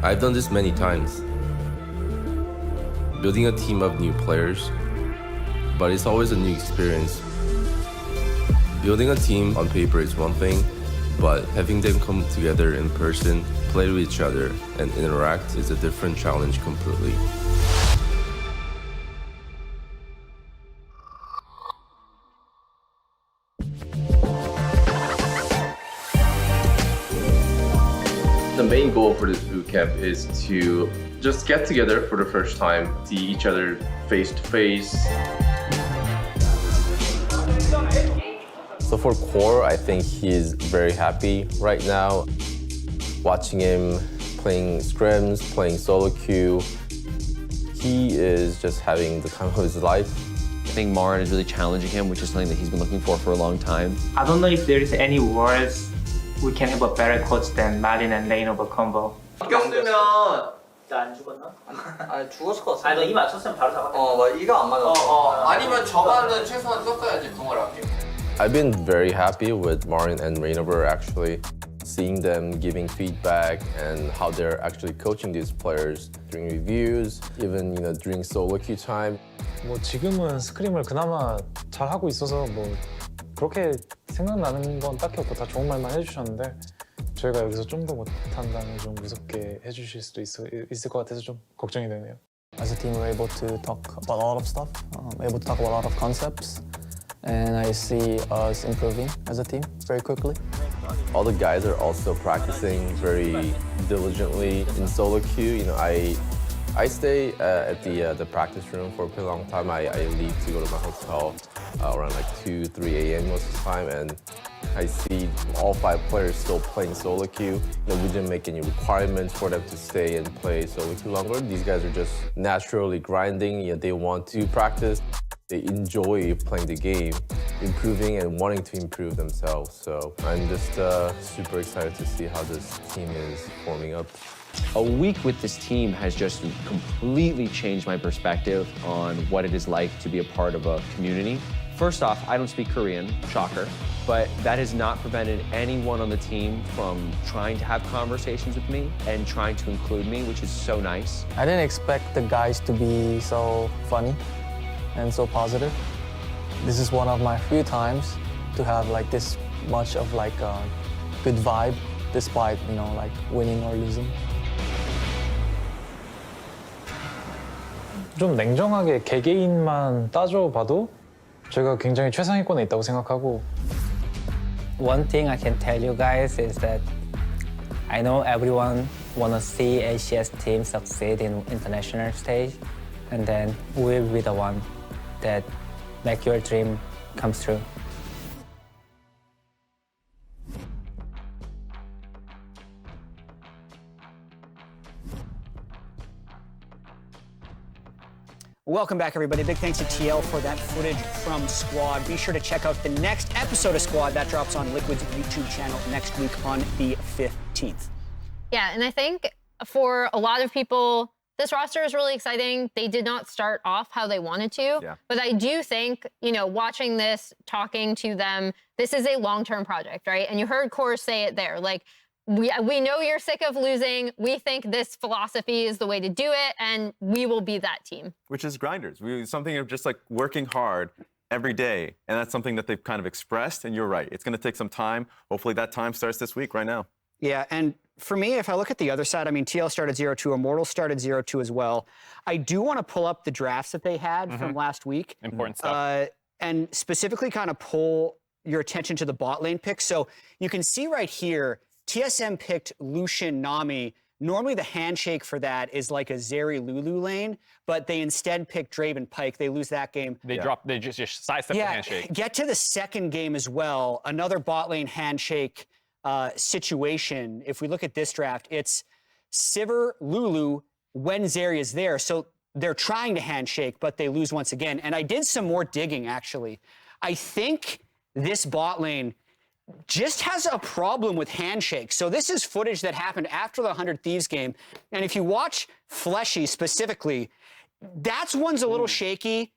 I've done this many times, building a team of new players, but it's always a new experience. Building a team on paper is one thing, but having them come together in person, play with each other, and interact is a different challenge completely. The main goal for this bootcamp is to just get together for the first time, see each other face to face. So for Core, I think he's very happy right now. Watching him playing scrims, playing solo queue, he is just having the time of his life. I think Marin is really challenging him, which is something that he's been looking for a long time. I don't know if there is any words we can have a better coach than Marin and Reignover combo. 이겼으면 나 안 죽었나? 아 죽었을 것 같아. 아니 너 이 맞췄으면 바로 잡았겠다. 나 이가 안 맞았어. 아니면 저반은 최소한 썼어야지 동아랍게. I've been very happy with Marin and Reignover actually. Seeing them giving feedback and how they're actually coaching these players during reviews, even during solo queue time. 뭐 지금은 스크림을 그나마 잘 하고 있어서 뭐 그렇게 생각나는 건 딱히 없고 다 좋은 말만 해주셨는데 저희가 여기서 좀 더 못한다면 좀 무섭게 해주실 수도 있을 것 같아서 좀 걱정이 되네요. As a team, we're able to talk about a lot of stuff, able to talk about a lot of concepts, and I see us improving as a team very quickly. All the guys are also practicing very diligently in solo queue. I stay at the practice room for a pretty long time. I leave to go to my hotel around like 2, 3 a.m. most of the time, and I see all 5 players still playing solo queue. We didn't make any requirements for them to stay and play solo queue longer. These guys are just naturally grinding. They want to practice. They enjoy playing the game, improving and wanting to improve themselves. So I'm just super excited to see how this team is forming up. A week with this team has just completely changed my perspective on what it is like to be a part of a community. First off, I don't speak Korean, shocker, but that has not prevented anyone on the team from trying to have conversations with me and trying to include me, which is so nice. I didn't expect the guys to be so funny and so positive. This is one of my few times to have like this much of like a good vibe despite like winning or losing. 좀 냉정하게 개개인만 따져봐도 제가 굉장히 최상위권에 있다고 생각하고 One thing I can tell you guys is that I know everyone wanna see LCS team succeed in international stage, and then we'll be the one that make your dream come true. Welcome back, everybody. Big thanks to TL for that footage from Squad. Be sure to check out the next episode of Squad. That drops on Liquid's YouTube channel next week on the 15th. Yeah, and I think for a lot of people, this roster is really exciting. They did not start off how they wanted to, but I do think, watching this, talking to them, this is a long-term project, right? And you heard Core say it there, like, we know you're sick of losing. We think this philosophy is the way to do it, and we will be that team. Which is grinders. Something of just like working hard every day, and that's something that they've kind of expressed, and you're right. It's going to take some time. Hopefully that time starts this week, right now. Yeah, and for me, if I look at the other side, I mean, TL started 0-2, Immortals started 0-2 as well. I do want to pull up the drafts that they had from last week. Important stuff. And specifically kind of pull your attention to the bot lane picks. So you can see right here, TSM picked Lucian, Nami. Normally the handshake for that is like a Zeri Lulu lane, but they instead picked Draven Pike. They lose that game. They just sidestep the handshake. Get to the second game as well. Another bot lane handshake situation. If we look at this draft, it's Sivir, Lulu, when Zeri is there. So they're trying to handshake, but they lose once again. And I did some more digging, actually. I think this bot lane just has a problem with handshakes. So this is footage that happened after the 100 Thieves game. And if you watch Fleshy specifically, one's a little shaky.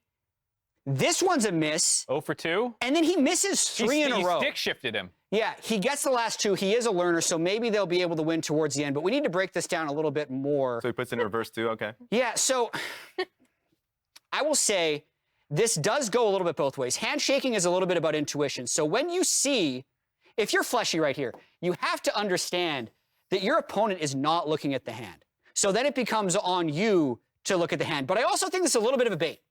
This one's a miss. 0 for 2. And then he misses 3 in a row. He stick shifted him. Yeah, he gets the last 2. He is a learner, so maybe they'll be able to win towards the end. But we need to break this down a little bit more. So he puts in reverse too, okay. Yeah, so I will say this does go a little bit both ways. Handshaking is a little bit about intuition. So when you see, if you're Fleshy right here, you have to understand that your opponent is not looking at the hand. So then it becomes on you to look at the hand. But I also think this is a little bit of a bait.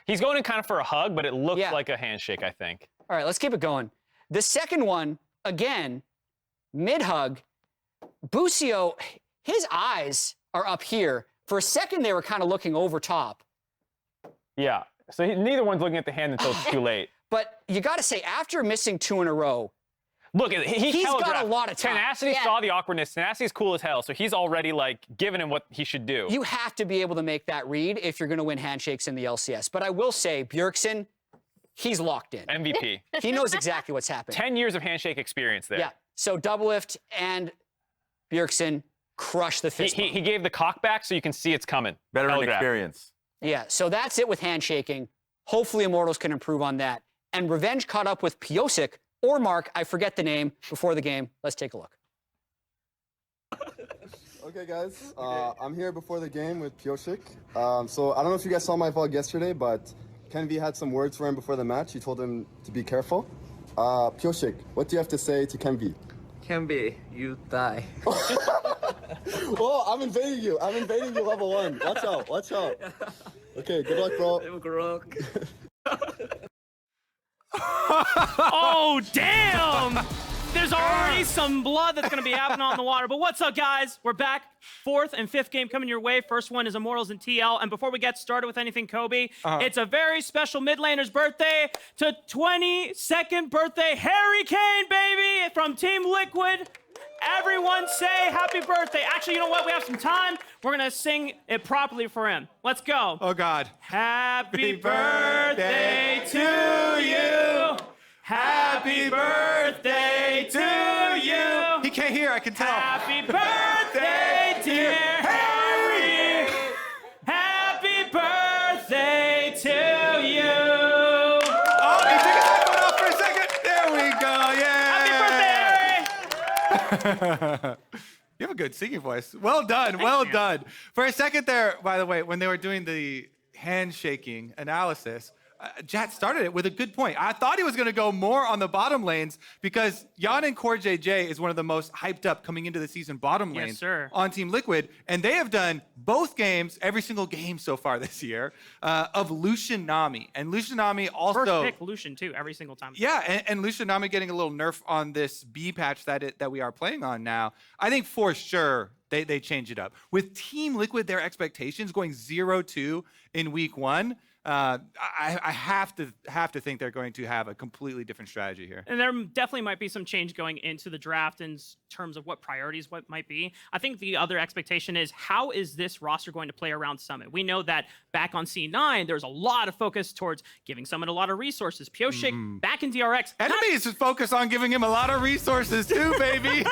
He's going in kind of for a hug, but it looked like a handshake, I think. All right, let's keep it going. The second one, again, mid-hug, Busio, his eyes are up here. For a second, they were kind of looking over top. Yeah, so neither one's looking at the hand until it's too late. But you got to say, after missing 2 in a row, look, he's got a lot of time. Tenacity saw the awkwardness. Tenacity's cool as hell, so he's already, like, giving him what he should do. You have to be able to make that read if you're going to win handshakes in the LCS. But I will say, Bjergsen, he's locked in. MVP. He knows exactly what's happening. 10 years of handshake experience there. Yeah. So Doublelift and Bjergsen crush the fist. He gave the cock back so you can see it's coming. Veteran experience. Yeah. So that's it with handshaking. Hopefully Immortals can improve on that. And Revenge caught up with Pyosik or Mark, I forget the name, before the game. Let's take a look. Okay, guys. I'm here before the game with Pyosik. So I don't know if you guys saw my vlog yesterday, but Kenvi had some words for him before the match. He told him to be careful. Pyosik, what do you have to say to Kenvi? Kenvi, you die. Oh, I'm invading you. I'm invading you level 1. Watch out. Watch out. Okay, good luck, bro. Good luck. Oh, damn! There's already some blood that's going to be happening on the water. But what's up, guys? We're back. 4th and 5th game coming your way. First one is Immortals and TL. And before we get started with anything, Kobe, it's a very special mid laner's birthday to 22nd birthday, Haeri Kane, baby, from Team Liquid. Everyone say happy birthday. Actually, you know what? We have some time. We're going to sing it properly for him. Let's go. Oh, God. Happy birthday to you. Happy birthday to you. He can't hear, I can tell. Happy birthday, dear Haeri. Happy birthday to you. Oh, he took his iPhone off for a second. There we go. Yeah. Happy birthday, Haeri. You have a good singing voice. Well done. Well done. For a second there, by the way, when they were doing the handshaking analysis, Jat started it with a good point. I thought he was going to go more on the bottom lanes because Yeon and CoreJJ is one of the most hyped up coming into the season bottom lanes on Team Liquid. And they have done both games, every single game so far this year, of Lucian Nami. And Lucian Nami also... First pick Lucian, too, every single time. Yeah, and Lucian Nami getting a little nerf on this B patch that we are playing on now. I think for sure they change it up. With Team Liquid, their expectations going 0-2 in week 1, I have to think they're going to have a completely different strategy here. And there definitely might be some change going into the draft in terms of what priorities what might be. I think the other expectation is how is this roster going to play around Summit? We know that back on C9, there's a lot of focus towards giving Summit a lot of resources. Pyosik back in DRX. Enemies is focused on giving him a lot of resources too, baby.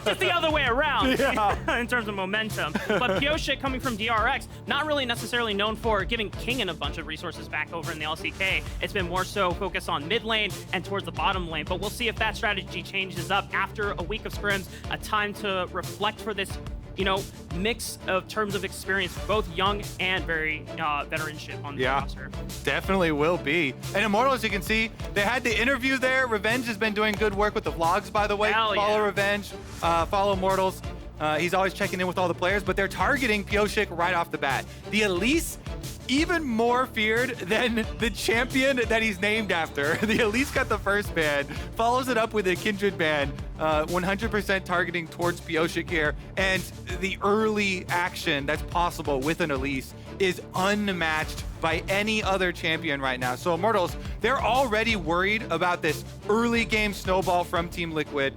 Just the other way around in terms of momentum. But Pyosik coming from DRX, not really necessarily known for giving Kingen a bunch of resources back over in the LCK. It's been more so focused on mid lane and towards the bottom lane, but we'll see if that strategy changes up after a week of scrims, a time to reflect for this, you know, mix of terms of experience, both young and very veteranship on the roster. Definitely will be. And Immortals, you can see, they had the interview there. Revenge has been doing good work with the vlogs, by the way. Follow Revenge, follow Immortals. He's always checking in with all the players, but they're targeting Pyosik right off the bat. The Elise, even more feared than the champion that he's named after. The Elise got the first ban, follows it up with a Kindred ban, 100% targeting towards Pyosik here, and the early action that's possible with an Elise is unmatched by any other champion right now. So Immortals, they're already worried about this early game snowball from Team Liquid.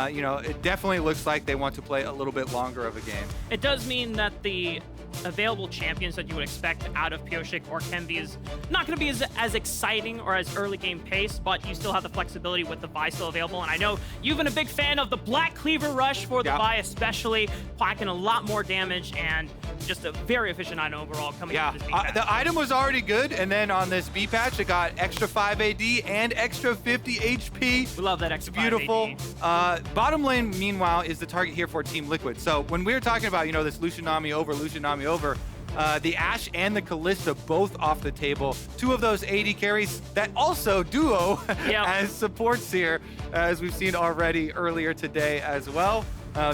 You know, it definitely looks like they want to play a little bit longer of a game. It does mean that the available champions that you would expect out of Pyosik or Kenvi is not going to be as exciting or as early game pace, but you still have the flexibility with the Vi still available. And I know you've been a big fan of the Black Cleaver Rush for the Vi especially, packing a lot more damage and just a very efficient item overall coming out of this B patch. The item was already good, and then on this B patch, it got extra 5 AD and extra 50 HP. We love that extra beautiful. 5 AD. Bottom lane, meanwhile, is the target here for Team Liquid. So when we were talking about, this Lucian Nami over, the Ashe and the Kalista both off the table. 2 of those AD carries that also duo as supports here, as we've seen already earlier today as well.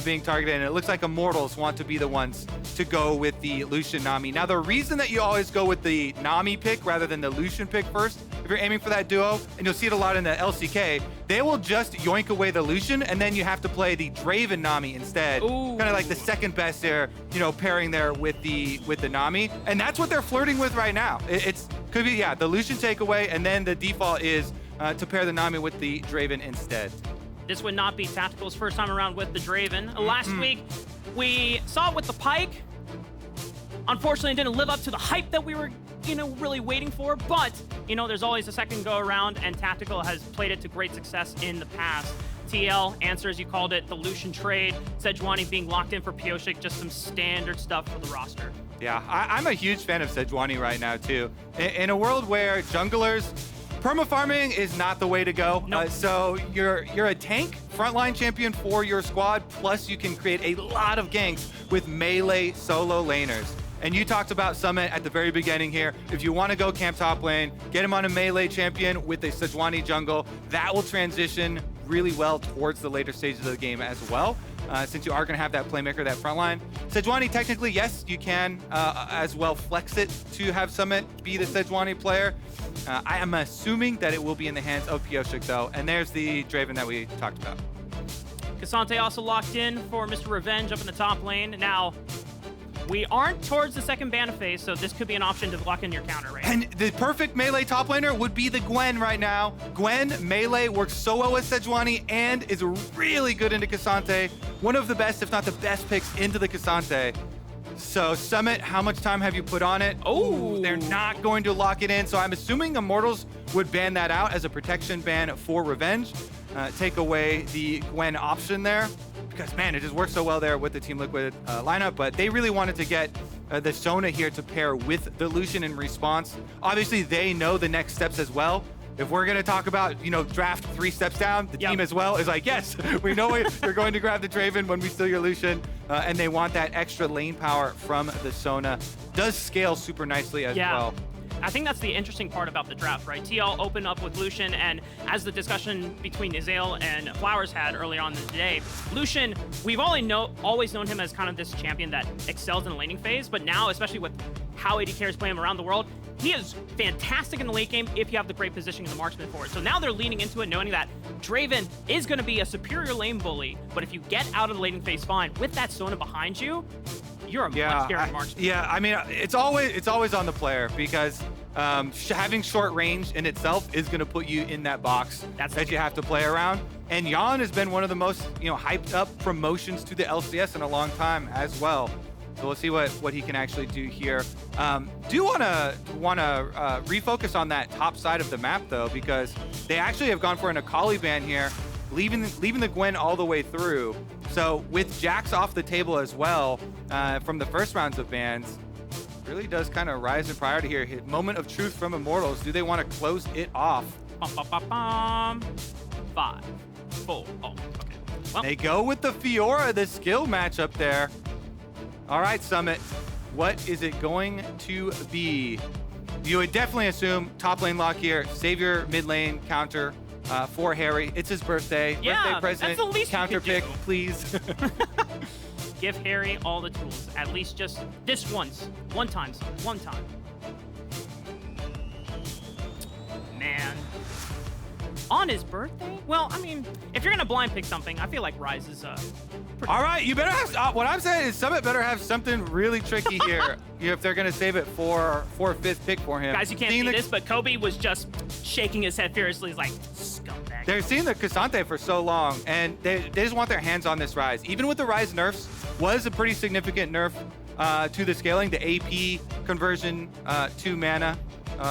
Being targeted, and it looks like Immortals want to be the ones to go with the Lucian Nami. Now, the reason that you always go with the Nami pick rather than the Lucian pick first, if you're aiming for that duo, and you'll see it a lot in the LCK, they will just yoink away the Lucian, and then you have to play the Draven Nami instead. Kind of like the second best there, pairing there with the Nami, and that's what they're flirting with right now. Could be the Lucian takeaway, and then the default is to pair the Nami with the Draven instead. This would not be Tactical's first time around with the Draven. Last week, we saw it with the Pyke. Unfortunately, it didn't live up to the hype that we were, really waiting for. But, there's always a second go around, and Tactical has played it to great success in the past. TL answers, you called it, the Lucian trade. Sejuani being locked in for Pyosik, just some standard stuff for the roster. Yeah, I'm a huge fan of Sejuani right now, too. In a world where junglers, perma-farming is not the way to go. Nope. So you're a tank, frontline champion for your squad, plus you can create a lot of ganks with melee solo laners. And you talked about Summit at the very beginning here. If you want to go camp top lane, get him on a melee champion with a Sejuani jungle. That will transition really well towards the later stages of the game as well, since you are going to have that playmaker, that front line. Sejuani, technically, yes, you can as well flex it to have Summit be the Sejuani player. I am assuming that it will be in the hands of Pyosik, though. And there's the Draven that we talked about. Kassadin also locked in for Mr. Revenge up in the top lane. Now, we aren't towards the second banner phase, so this could be an option to lock in your counter, right? And the perfect melee top laner would be the Gwen right now. Gwen, melee, works so well with Sejuani and is really good into Kassadin. One of the best, if not the best picks into the Kassadin. So Summit, how much time have you put on it? Oh, they're not going to lock it in. So I'm assuming Immortals would ban that out as a protection ban for Revenge. Take away the Gwen option there. Because, man, it just works so well there with the Team Liquid lineup. But they really wanted to get the Sona here to pair with the Lucian in response. Obviously, they know the next steps as well. If we're going to talk about, draft 3 steps down, the team as well is like, yes, we know you're going to grab the Draven when we steal your Lucian. And they want that extra lane power from the Sona. Does scale super nicely as well. I think that's the interesting part about the draft, right? TL opened up with Lucian, and as the discussion between Nizael and Flowers had earlier on in the day, Lucian, we've always known him as kind of this champion that excels in the laning phase, but now, especially with how AD carries play him around the world, he is fantastic in the late game if you have the great positioning in the marksman for it. So now they're leaning into it, knowing that Draven is going to be a superior lane bully, but if you get out of the laning phase fine, with that Sona behind you, you're a much scarier marksman. Yeah, I mean, it's always on the player, because having short range in itself is going to put you in that box that you have to play around. And Yeon has been one of the most hyped up promotions to the LCS in a long time as well. So we'll see what he can actually do here. Do want to refocus on that top side of the map though, because they actually have gone for an Akali ban here, leaving the Gwen all the way through. So with Jax off the table as well from the first rounds of bans, really does kind of rise in priority here. Moment of truth from Immortals. Do they want to close it off? 5, 4. Oh, okay. Well, they go with the Fiora, the skill matchup there. All right, Summit. What is it going to be? You would definitely assume top lane lock here. Save your mid lane counter for Haeri. It's his birthday. Birthday present. That's the least counter pick, please. Give Haeri all the tools. At least just this once. One time. Man. On his birthday? Well, I mean, if you're going to blind pick something, I feel like Ryze is all right, you better have... what I'm saying is Summit better have something really tricky here if they're going to save it for a 5th pick for him. Guys, you can't see this, but Kobe was just shaking his head furiously. He's like, scumbag. They're seeing the Kassadin for so long, and they just want their hands on this Ryze. Even with the Ryze nerfs, was a pretty significant nerf to the scaling. The AP conversion to mana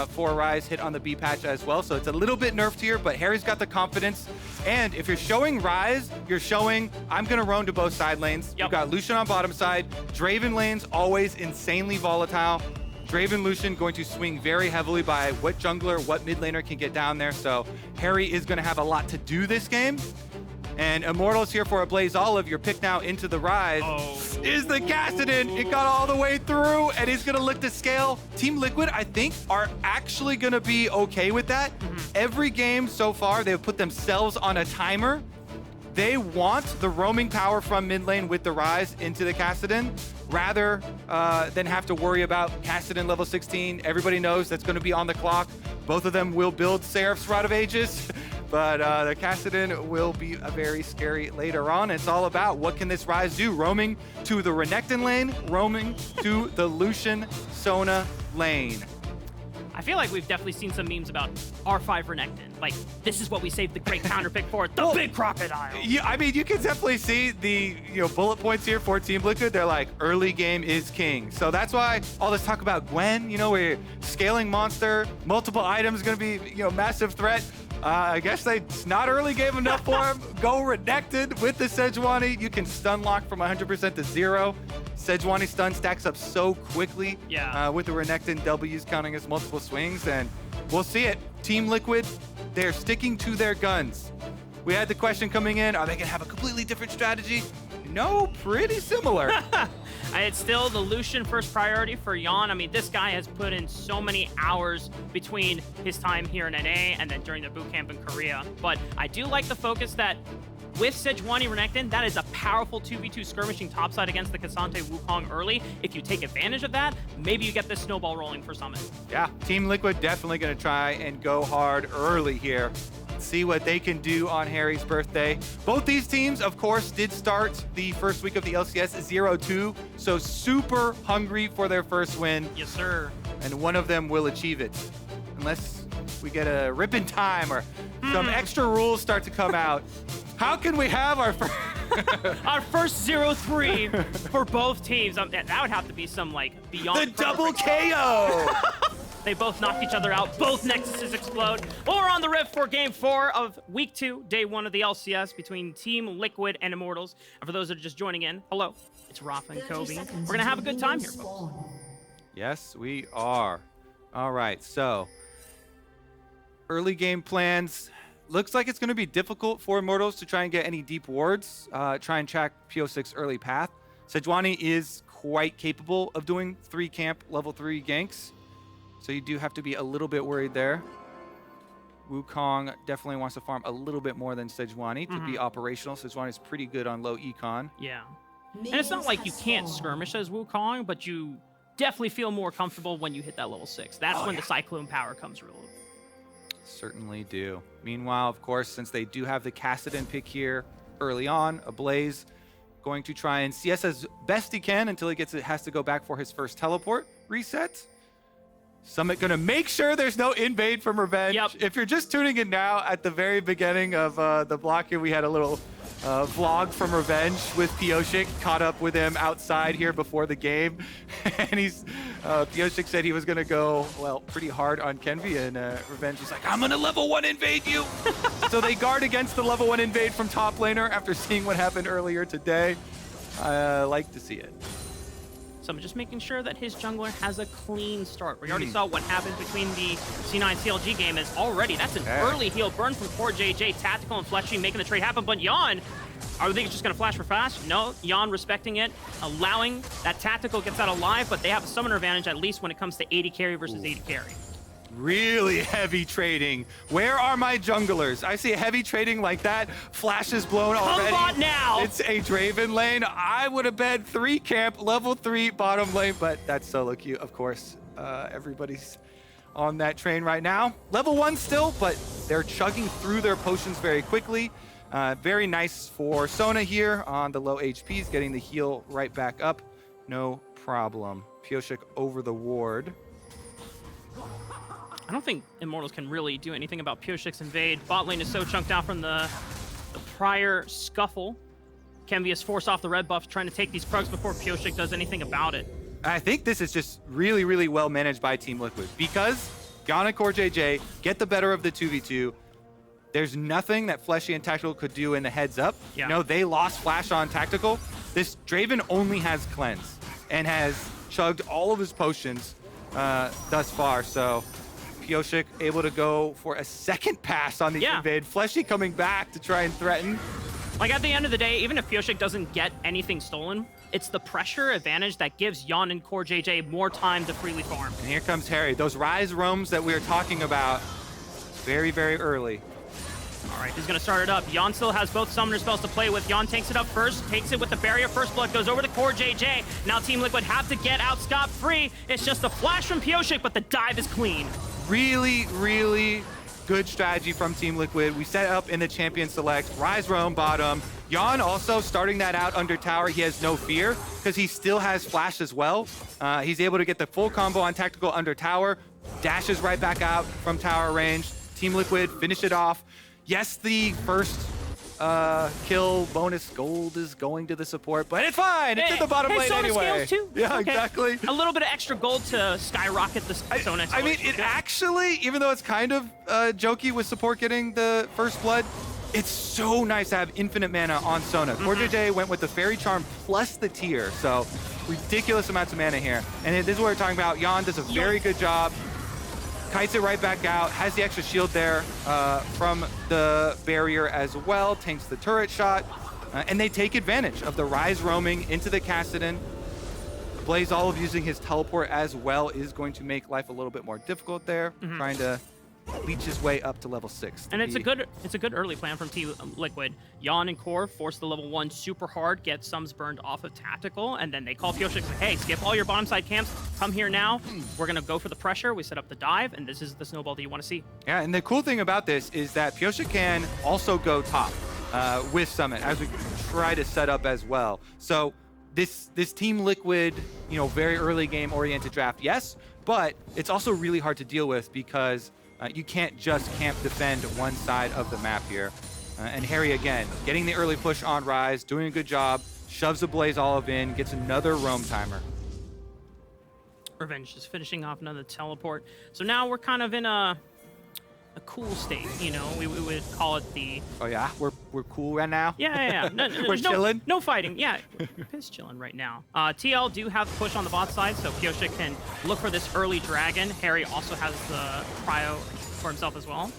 for Ryze hit on the B patch as well. So it's a little bit nerfed here, but Haeri's got the confidence. And if you're showing Ryze, you're showing, I'm going to roam to both side lanes. You've got Lucian on bottom side. Draven lanes always insanely volatile. Draven Lucian going to swing very heavily by what jungler, what mid laner can get down there. So Haeri is going to have a lot to do this game. And Immortals here for Ablazeolive. Your pick now into the Ryze is the Kassadin. It got all the way through, and he's going to look to scale. Team Liquid, I think, are actually going to be okay with that. Every game so far, they've put themselves on a timer. They want the roaming power from mid lane with the Ryze into the Kassadin rather than have to worry about Kassadin level 16. Everybody knows that's going to be on the clock. Both of them will build Seraph's Rod of Ages. But the Kassadin will be very scary later on. It's all about what can this Ryze do? Roaming to the Renekton lane, roaming to the Lucian Sona lane. I feel like we've definitely seen some memes about R5 Renekton. Like, this is what we saved the great counter pick for, the big crocodile. Yeah, I mean, you can definitely see the bullet points here for Team Liquid. They're like, early game is king. So that's why all this talk about Gwen, where you're scaling monster, multiple items going to be, massive threat. I guess it's not early game enough for him. Go Renekton with the Sejuani. You can stun lock from 100% to 0. Sejuani stun stacks up so quickly with the Renekton W's counting as multiple swings, and we'll see it. Team Liquid, they're sticking to their guns. We had the question coming in, are they going to have a completely different strategy? No, pretty similar. It's still the Lucian first priority for Yeon. I mean, this guy has put in so many hours between his time here in NA and then during the boot camp in Korea. But I do like the focus that with Sejuani Renekton, that is a powerful 2v2 skirmishing topside against the Kassadin Wukong early. If you take advantage of that, maybe you get this snowball rolling for Summit. Yeah, Team Liquid definitely going to try and go hard early here. See what they can do on Haeri's birthday. Both these teams, of course, did start the first week of the LCS 0-2, so super hungry for their first win. Yes, sir. And one of them will achieve it. Unless we get a rip in time or some extra rules start to come out. How can we have our first... our first 0-3 for both teams? That would have to be some, beyond... The double KO! They both knock each other out. Both Nexuses explode. Well, we're on the rift for Game 4 of Week 2, Day 1 of the LCS between Team Liquid and Immortals. And for those that are just joining in, hello, it's Raafaa and Kobe. We're going to have a good time here, folks. Yes, we are. All right, so early game plans. Looks like it's going to be difficult for Immortals to try and get any deep wards, try and track Pyosik's early path. Sejuani is quite capable of doing 3 camp level 3 ganks. So you do have to be a little bit worried there. Wukong definitely wants to farm a little bit more than Sejuani to be operational. Sejuani is pretty good on low econ. Yeah. And it's not like you can't skirmish as Wukong, but you definitely feel more comfortable when you hit that level 6. That's when the Cyclone power comes real. Certainly do. Meanwhile, of course, since they do have the Kassadin pick here early on, Ablaze going to try and CS as best he can until he has to go back for his first teleport reset. Summit gonna make sure there's no invade from Revenge. If you're just tuning in now, at the very beginning of the block here, we had a little vlog from Revenge with Pyosik, caught up with him outside here before the game. And Pyosik said he was gonna go, pretty hard on Kenvi, and Revenge is like, I'm gonna level 1 invade you. So they guard against the level 1 invade from top laner after seeing what happened earlier today. I like to see it. So I'm just making sure that his jungler has a clean start. We already saw what happened between the C9 CLG game is already. That's an early heal burn from CoreJJ, Tactical and Fleshy making the trade happen. But Yeon, are we just going to flash for fast? No, Yeon respecting it, allowing that Tactical gets out alive, but they have a summoner advantage at least when it comes to AD carry versus AD carry. Really heavy trading. Where are my junglers? I see heavy trading like that. Flash is blown already. Bot now. It's a Draven lane. I would have bet 3 camp, level 3 bottom lane, but that's solo queue, of course. Everybody's on that train right now. Level 1 still, but they're chugging through their potions very quickly. Very nice for Sona here on the low HPs, getting the heal right back up. No problem. Pyosik over the ward. I don't think Immortals can really do anything about Pyosik's invade. Bot lane is so chunked out from the prior scuffle. Kenvi is forced off the red buff, trying to take these Krugs before Pyosik does anything about it. I think this is just really, really well managed by Team Liquid because Yeon and CoreJJ get the better of the 2v2. There's nothing that Fleshy and Tactical could do in the heads up. Yeah. You know, they lost Flash on Tactical. This Draven only has Cleanse and has chugged all of his potions thus far. So Pyosik able to go for a second pass on the invade. Fleshy coming back to try and threaten. Like, at the end of the day, even if Pyosik doesn't get anything stolen, it's the pressure advantage that gives Yeon and CoreJJ more time to freely farm. And here comes Haeri. Those Ryze roams that we were talking about very, very early. All right, he's going to start it up. Yeon still has both summoner spells to play with. Yeon takes it up first, takes it with the barrier. First blood goes over to CoreJJ. Now Team Liquid have to get out scot-free. It's just a flash from Pyosik, but the dive is clean. Really, really good strategy from Team Liquid. We set up in the champion select. Ryze roam bottom. Yeon also starting that out under tower. He has no fear because he still has flash as well. He's able to get the full combo on Tactical under tower. Dashes right back out from tower range. Team Liquid finish it off. Yes, the first kill bonus gold is going to the support, but it's fine. It's in the bottom lane Sona anyway. scales too. Yeah, Okay. exactly. A little bit of extra gold to skyrocket the Sona. I mean, it actually, even though it's kind of jokey with support getting the first blood, it's so nice to have infinite mana on Sona. CoreJJ went with the Fairy Charm plus the tier, so ridiculous amounts of mana here. And this is what we're talking about. Yeon does a very good job. Kites it right back out, has the extra shield there from the barrier as well, tanks the turret shot, and they take advantage of the Ryze roaming into the Kassadin. Ablazeolive using his teleport as well is going to make life a little bit more difficult there, trying to leech his way up to level 6. And it's a good early plan from Team Liquid. Yeon and Core force the level 1 super hard, get sums burned off of Tactical, and then they call Pyosik, like, hey, skip all your bottom side camps, come here now. We're gonna go for the pressure. We set up the dive, and this is the snowball that you want to see. Yeah, and the cool thing about this is that Pyosik can also go top with Summit, as we try to set up as well. So this Team Liquid, you know, very early game oriented draft, yes, but it's also really hard to deal with because you can't just camp defend one side of the map here. And Haeri, again, getting the early push on Ryze, doing a good job, shoves Ablazeolive in, gets another roam timer. Revenge just finishing off another teleport. So now we're kind of in a cool state, you know. We would call it the... Oh yeah? We're cool right now? Yeah. No, We're chilling? No fighting. Yeah, piss chilling right now. TL do have the push on the bot side, so Pyosik can look for this early dragon. Haeri also has the cryo for himself as well.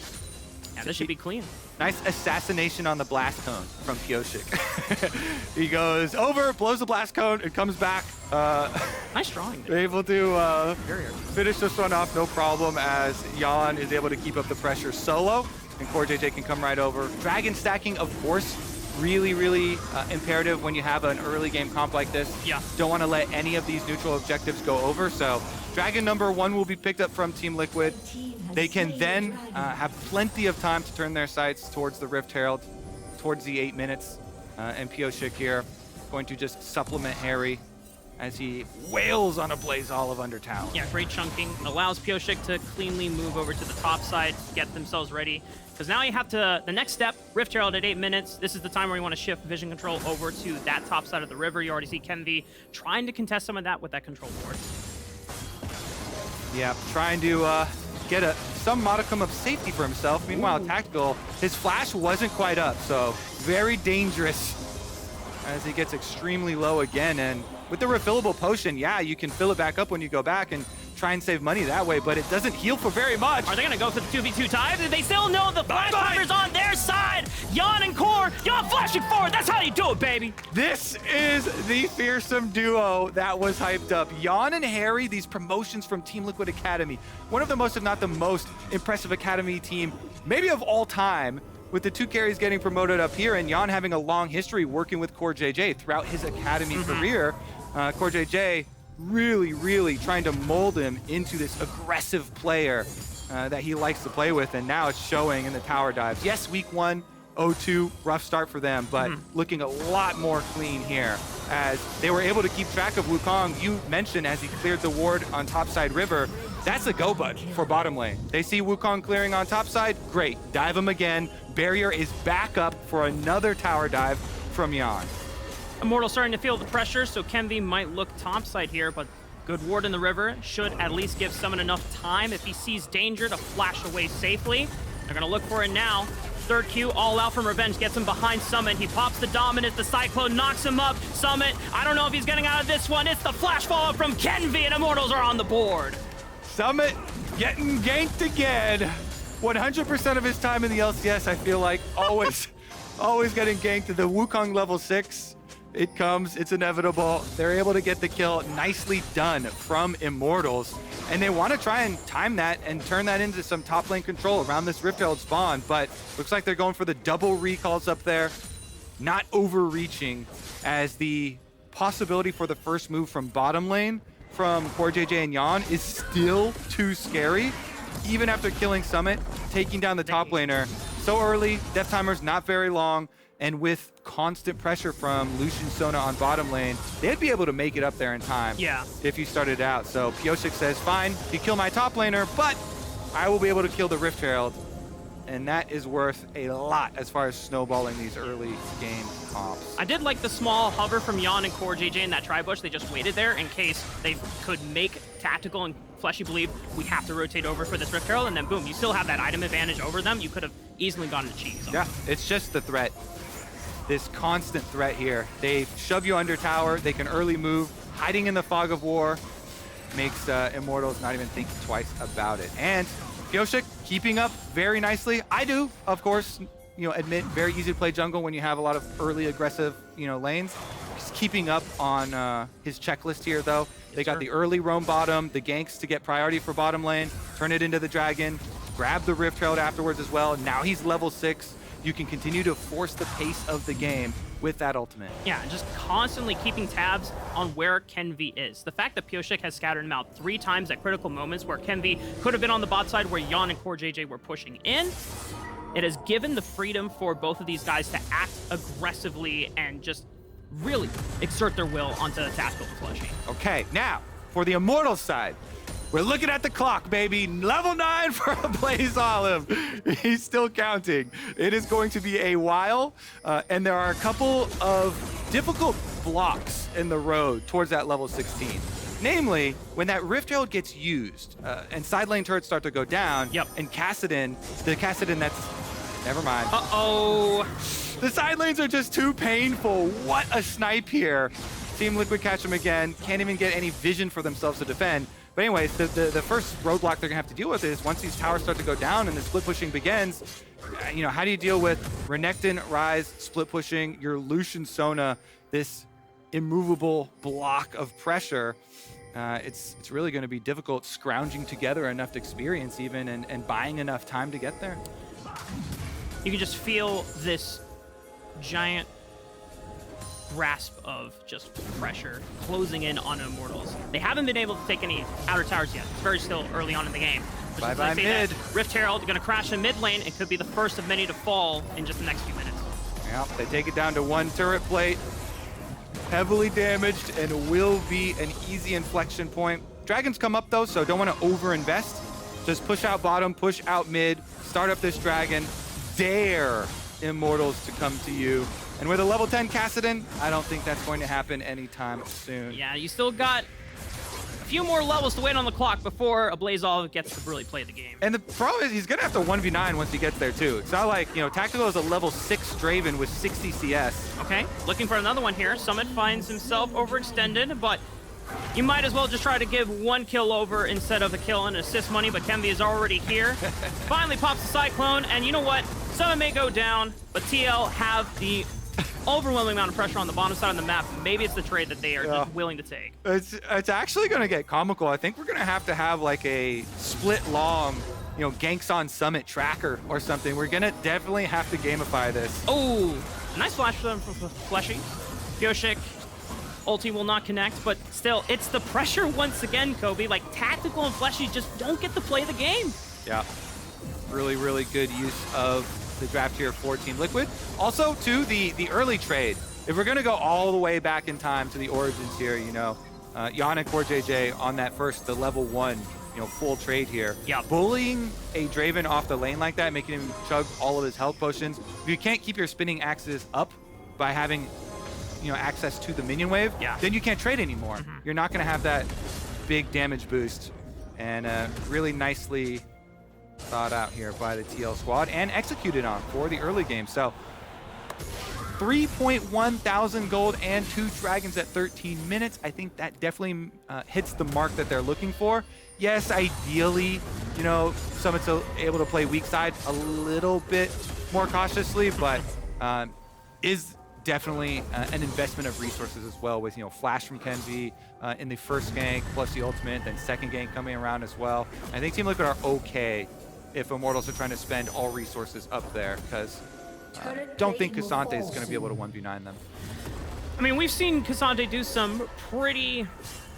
Yeah, this should be clean. Nice assassination on the blast cone from Pyosik. He goes over, blows the blast cone, and comes back. Nice drawing. Able to finish this one off no problem as Yeon is able to keep up the pressure solo, and CoreJJ can come right over. Dragon stacking, of course, really, really imperative when you have an early game comp like this. Yeah. Don't want to let any of these neutral objectives go over, so Dragon number 1 will be picked up from Team Liquid. They can then have plenty of time to turn their sights towards the Rift Herald, towards the 8 minutes. And Pyosik here going to just supplement Haeri as he wails on Ablazeolive under tower. Yeah, great chunking. Allows Pyosik to cleanly move over to the top side, get themselves ready. Because now you have to, the next step, Rift Herald at 8 minutes. This is the time where you want to shift vision control over to that top side of the river. You already see Kenvi trying to contest some of that with that control board. Yeah, trying to get some modicum of safety for himself. Meanwhile, Tactical, his flash wasn't quite up, so very dangerous as he gets extremely low again. And with the refillable potion, yeah, you can fill it back up when you go back and try and save money that way, but it doesn't heal for very much. Are they going to go for the 2v2 dive? They still know the flash timer's on their side. Yeon and Core, Yeon flashing forward. That's how you do it, baby. This is the fearsome duo that was hyped up. Yeon and Haeri, these promotions from Team Liquid Academy. One of the most, if not the most, impressive Academy team, maybe of all time, with the 2 carries getting promoted up here and Yeon having a long history working with CoreJJ throughout his Academy career. CoreJJ really trying to mold him into this aggressive player that he likes to play with, and now it's showing in the tower dives. Yes, week 1, 0-2, rough start for them, but looking a lot more clean here as they were able to keep track of Wukong. You mentioned as he cleared the ward on topside river, that's a go bud for bottom lane. They see Wukong clearing on topside, great, dive him again. Barrier is back up for another tower dive from Yeon. Immortals starting to feel the pressure, so Kenvi might look topside here, but good ward in the river should at least give Summon enough time if he sees danger to flash away safely. They're gonna look for it now. Third Q, all out from Revenge, gets him behind Summit. He pops the Dominant, the Cyclone knocks him up. Summit, I don't know if he's getting out of this one. It's the flash follow from Kenvi, and Immortals are on the board. Summit getting ganked again. 100% of his time in the LCS, I feel like, always getting ganked. The Wukong level 6, it comes, it's inevitable. They're able to get the kill. Nicely done from Immortals. And they want to try and time that and turn that into some top lane control around this Rift Herald spawn, but looks like they're going for the double recalls up there. Not overreaching, as the possibility for the first move from bottom lane from CoreJJ and Yeon is still too scary. Even after killing Summit, taking down the top laner so early, death timer's not very long, and with constant pressure from Lucian Sona on bottom lane, they'd be able to make it up there in time if you started out. So Pyosik says, fine, you kill my top laner, but I will be able to kill the Rift Herald. And that is worth a lot as far as snowballing these early game comps. I did like the small hover from Yeon and CoreJJ in that tri-bush. They just waited there in case they could make tactical and Fleshy believe we have to rotate over for this Rift Herald, and then boom, you still have that item advantage over them. You could have easily gotten a cheese. Yeah, it's just the threat. This constant threat here. They shove you under tower, they can early move, hiding in the fog of war makes Immortals not even think twice about it. And Pyosik keeping up very nicely. I do, of course, admit very easy to play jungle when you have a lot of early aggressive, lanes. He's keeping up on his checklist here though. They got the early roam bottom, the ganks to get priority for bottom lane, turn it into the dragon, grab the Rift Herald afterwards as well. Now he's level 6. You can continue to force the pace of the game with that ultimate. Yeah, just constantly keeping tabs on where Kenvi is. The fact that Pyosik has scattered him out 3 times at critical moments where Kenvi could have been on the bot side where Yeon and CoreJJ were pushing in, it has given the freedom for both of these guys to act aggressively and just really exert their will onto the tactical Fleshy. Okay, now for the Immortals side, we're looking at the clock, baby. Level 9 for Ablazeolive. He's still counting. It is going to be a while, and there are a couple of difficult blocks in the road towards that level 16. Namely, when that Rift Herald gets used, and side lane turrets start to go down, and Kassadin, the Kassadin that's... Never mind. Uh-oh. The side lanes are just too painful. What a snipe here. Team Liquid catch him again. Can't even get any vision for themselves to defend. But anyways, the first roadblock they're gonna have to deal with is once these towers start to go down and the split pushing begins, how do you deal with Renekton, Ryze, split pushing, your Lucian Sona, this immovable block of pressure? It's really gonna be difficult scrounging together enough experience even and buying enough time to get there. You can just feel this giant grasp of just pressure closing in on Immortals. They haven't been able to take any outer towers yet. It's very still early on in the game. Bye-bye mid. Rift Herald going to crash in mid lane. It could be the first of many to fall in just the next few minutes. Yeah, they take it down to 1 turret plate. Heavily damaged and will be an easy inflection point. Dragons come up though, so don't want to over-invest. Just push out bottom, push out mid, start up this dragon. Dare Immortals to come to you. And with a level 10 Kassadin, I don't think that's going to happen anytime soon. Yeah, you still got a few more levels to wait on the clock before Ablazeolive gets to really play the game. And the problem is he's going to have to 1v9 once he gets there too. It's not like, Tactical is a level 6 Draven with 60 CS. Okay, looking for another one here. Summit finds himself overextended, but you might as well just try to give 1 kill over instead of a kill and assist money, but Kenvi is already here. Finally pops the Cyclone, and you know what? Summit may go down, but TL have the overwhelming amount of pressure on the bottom side of the map. Maybe it's the trade that they are just willing to take. It's actually going to get comical. I think we're going to have like a split long, ganks on Summit tracker or something. We're going to definitely have to gamify this. Oh, nice flash for them from Fleshy. Pyosik, ulti will not connect, but still, it's the pressure once again, Kobe. Like, Tactical and Fleshy just don't get to play the game. Yeah. Really, really good use of the draft here for Team Liquid. Also, too, the early trade. If we're going to go all the way back in time to the origins here, Yeon and CoreJJ on that the level 1, full trade here. Yeah. Bullying a Draven off the lane like that, making him chug all of his health potions. If you can't keep your spinning axes up by having, access to the minion wave, then you can't trade anymore. You're not going to have that big damage boost. And really nicely thought out here by the TL squad and executed on for the early game. So 3.1 thousand gold and 2 dragons at 13 minutes. I think that definitely hits the mark that they're looking for. Yes, ideally, Summit's able to play weak side a little bit more cautiously, but is definitely an investment of resources as well with, flash from Kenvi in the first gank plus the ultimate, then second gank coming around as well. I think Team Liquid are okay if Immortals are trying to spend all resources up there, because don't think Kassadin is going to be able to 1v9 them. I mean, we've seen Kassadin do some pretty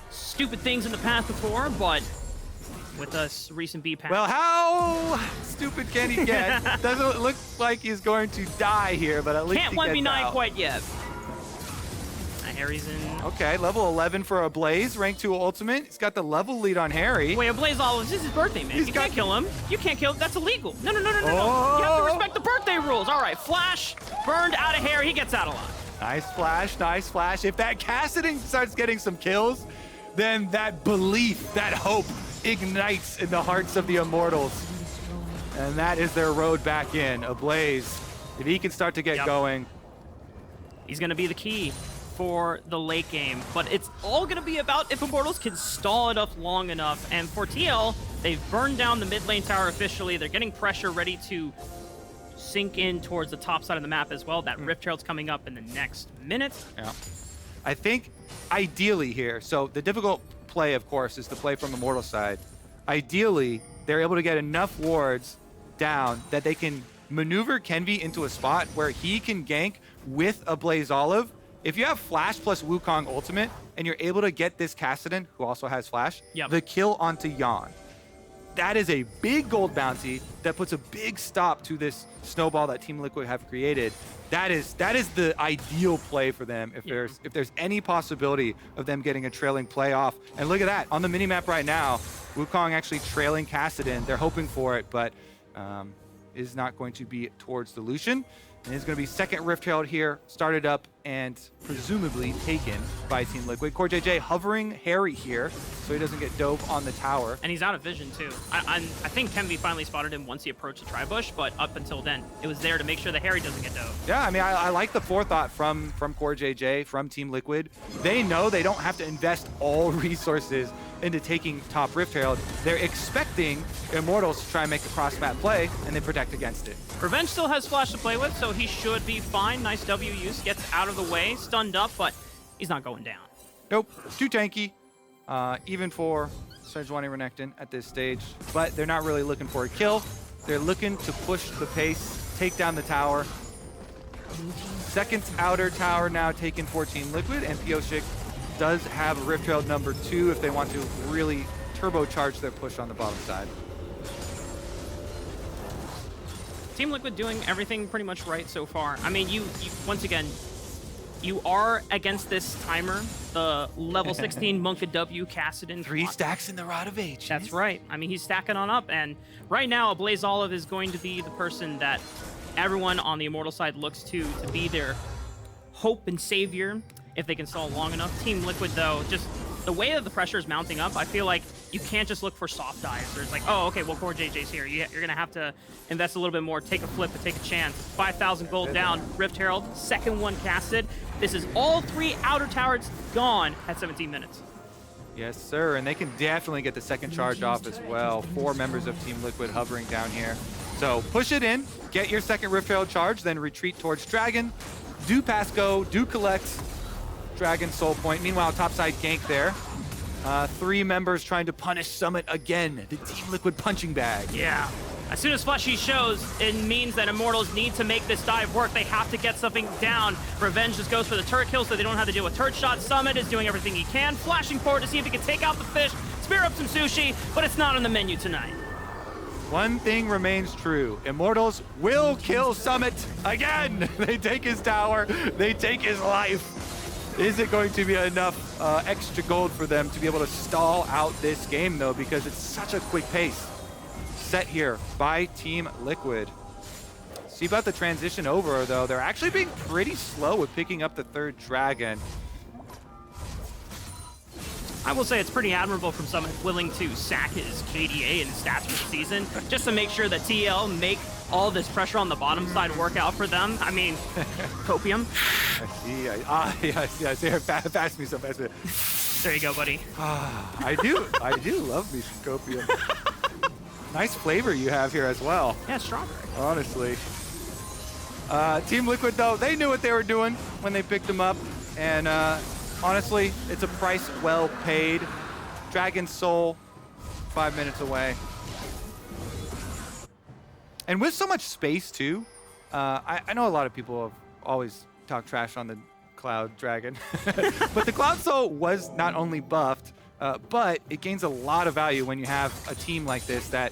stupid things in the past before, but with us recent B pass. Well, how stupid can he get? Doesn't look like he's going to die here, but at least can't he gets 1v9 out. quite yet. Haeri's in. Okay, level 11 for Ablaze, rank 2 ultimate. He's got the level lead on Haeri. Wait, Ablazeolive, this is his birthday, man. You can't kill him. You can't kill him. That's illegal. No. You have to respect the birthday rules. All right, Flash burned out of Haeri. He gets out alive. Nice flash, nice flash. If that Kassadin starts getting some kills, then that belief, that hope ignites in the hearts of the Immortals. And that is their road back in. Ablaze, if he can start to get going. He's going to be the key for the late game, but it's all going to be about if Immortals can stall it up long enough. And for TL, they've burned down the mid lane tower officially. They're getting pressure ready to sink in towards the top side of the map as well. That Rift Herald's coming up in the next minute. Yeah. I think ideally here, so the difficult play, of course, is the play from Immortals side. Ideally, they're able to get enough wards down that they can maneuver Kenvi into a spot where he can gank with Ablazeolive. If you have Flash plus Wukong ultimate, and you're able to get this Kassadin, who also has Flash, the kill onto Yeon. That is a big gold bounty that puts a big stop to this snowball that Team Liquid have created. That is the ideal play for them if there's any possibility of them getting a trailing playoff. And look at that, on the minimap right now, Wukong actually trailing Kassadin. They're hoping for it, but is not going to be towards the Lucian. And it's going to be second Rift Herald here, started up and presumably taken by Team Liquid. CoreJJ hovering Haeri here so he doesn't get dove on the tower. And he's out of vision too. I think Kenvi finally spotted him once he approached the tri-bush, but up until then, it was there to make sure that Haeri doesn't get dove. Yeah, I mean, I like the forethought from CoreJJ, from Team Liquid. They know they don't have to invest all resources into taking top Rift Herald. They're expecting Immortals to try and make a cross-map play, and they protect against it. Revenge still has Flash to play with, so he should be fine. Nice W use, gets out of the way, stunned up, but he's not going down. Nope, too tanky, even for Sejuani Renekton at this stage, but they're not really looking for a kill. They're looking to push the pace, take down the tower. Second outer tower now taken for Team Liquid, and Pyosik does have a Rift Herald number 2 if they want to really turbocharge their push on the bottom side. Team Liquid doing everything pretty much right so far. I mean, you once again, you are against this timer, the level 16 Monka W Kassadin. 3 stacks in the Rod of Ages. That's right. I mean, he's stacking on up, and right now, Ablazeolive is going to be the person that everyone on the Immortal side looks to be their hope and savior if they can stall long enough. Team Liquid, though, just the way that the pressure is mounting up, I feel like you can't just look for soft dives. There's like, oh, okay, well, CoreJJ's here. You're going to have to invest a little bit more, take a flip, and take a chance. 5,000 gold down, Rift Herald, second one casted. This is all 3 outer towers gone at 17 minutes. Yes, sir, and they can definitely get the second charge off as well. 4 members of Team Liquid hovering down here. So push it in, get your second Rift Herald charge, then retreat towards Dragon. Do pass go, do collect Dragon soul point. Meanwhile, topside gank there. 3 members trying to punish Summit again. The Team Liquid punching bag. Yeah. As soon as Fleshy shows, it means that Immortals need to make this dive work. They have to get something down. Revenge just goes for the turret kill so they don't have to deal with turret shots. Summit is doing everything he can, flashing forward to see if he can take out the fish, spear up some sushi, but it's not on the menu tonight. One thing remains true. Immortals will kill Summit again. They take his tower. They take his life. Is it going to be enough extra gold for them to be able to stall out this game, though, because it's such a quick pace set here by Team Liquid. See about the transition over, though. They're actually being pretty slow with picking up the third dragon. I will say it's pretty admirable from someone willing to sack his KDA and stats for the season just to make sure that TL make all this pressure on the bottom side work out for them. I mean, copium. I see. I see. Pass me some. Pass me. There you go, buddy. I do love me some copium. Nice flavor you have here as well. Yeah, strawberry. Honestly. Team Liquid, though, they knew what they were doing when they picked him up. And honestly, it's a price well paid. Dragon Soul, 5 minutes away. And with so much space, too, I know a lot of people have always talked trash on the Cloud Dragon. But the Cloud Soul was not only buffed, but it gains a lot of value when you have a team like this that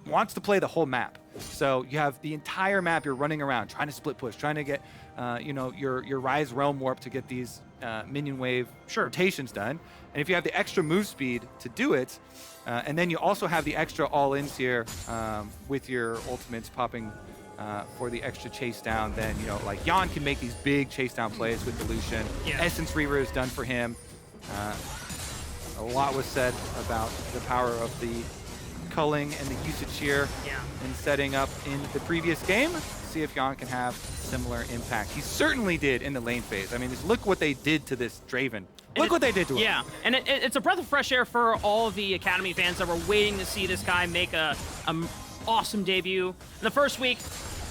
wants to play the whole map. So you have the entire map, you're running around, trying to split push, trying to get your Ryze Realm Warp to get these minion wave rotations done. And if you have the extra move speed to do it, and then you also have the extra all-ins here with your ultimates popping for the extra chase down, then, like Yeon can make these big chase down plays with the Lucian. Yeah. Essence Reaver is done for him. A lot was said about the power of the culling and the usage here in setting up in the previous game. See if Yeon can have similar impact. He certainly did in the lane phase. I mean, just look what they did to this Draven. Look what they did to him. Yeah, and it's a breath of fresh air for all of the Academy fans that were waiting to see this guy make a awesome debut. In the first week,